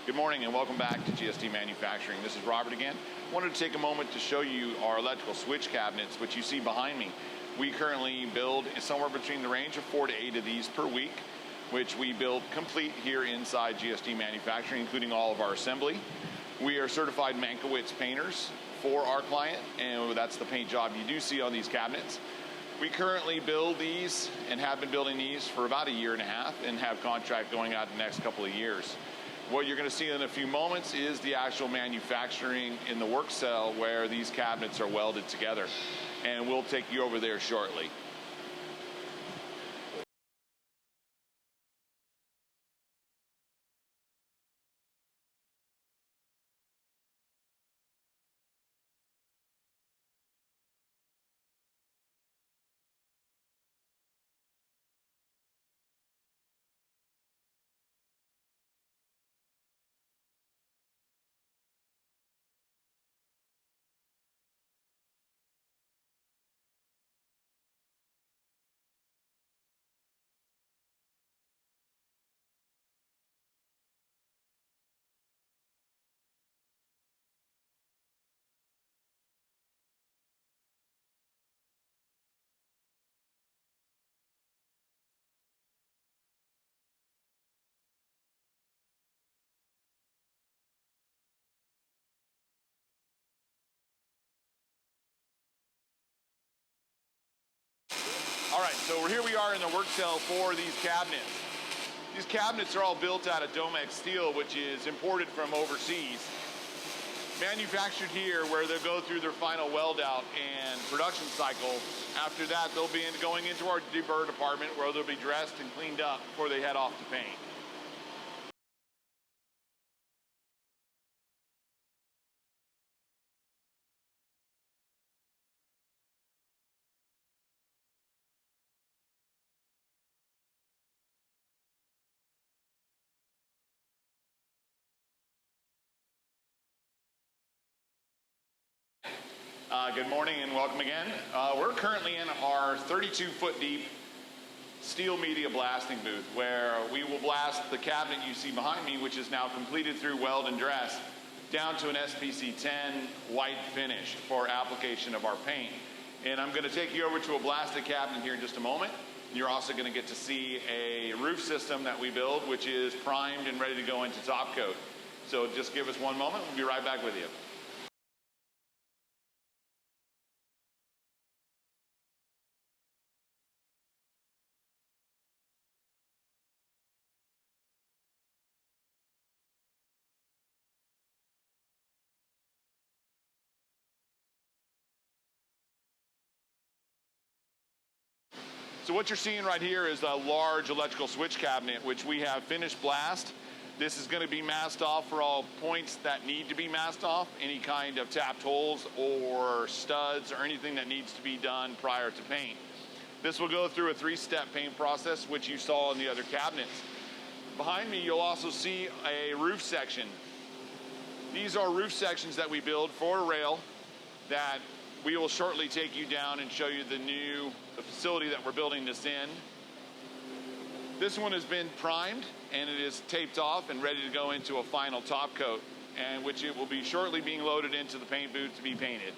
Good morning and welcome back to GSD Manufacturing. This is Robert again. I wanted to take a moment to show you our electrical switch cabinets, which you see behind me. We currently build somewhere between the range of 4 to 8 of these per week, which we build complete here inside GSD Manufacturing, including all of our assembly. We are certified Mankiewicz painters for our client, and that's the paint job you do see on these cabinets. We currently build these and have been building these for about 1.5 years and have contract going out the next couple of years. What you're going to see in a few moments is the actual manufacturing in the work cell where these cabinets are welded together, and we'll take you over there shortly. All right, so here we are in the work cell for these cabinets. These cabinets are all built out of Domex steel, which is imported from overseas. Manufactured here, where they'll go through their final weld out and production cycle. After that, they'll be going into our deburr department where they'll be dressed and cleaned up before they head off to paint. Good morning and welcome again. We're currently in our 32-foot deep steel media blasting booth, where we will blast the cabinet you see behind me, which is now completed through weld and dress, down to an SPC 10 white finish for application of our paint. And I'm going to take you over to a blasted cabinet here in just a moment. You're also going to get to see a roof system that we build, which is primed and ready to go into top coat. So just give us one moment. We'll be right back with you. So what you're seeing right here is a large electrical switch cabinet, which we have finished blast. This is going to be masked off for all points that need to be masked off, any kind of tapped holes or studs or anything that needs to be done prior to paint. This will go through a 3-step paint process, which you saw in the other cabinets. Behind me, you'll also see a roof section. These are roof sections that we build for rail that we will shortly take you down and show you the facility that we're building this in. This one has been primed and it is taped off and ready to go into a final top coat, and which it will be shortly being loaded into the paint booth to be painted.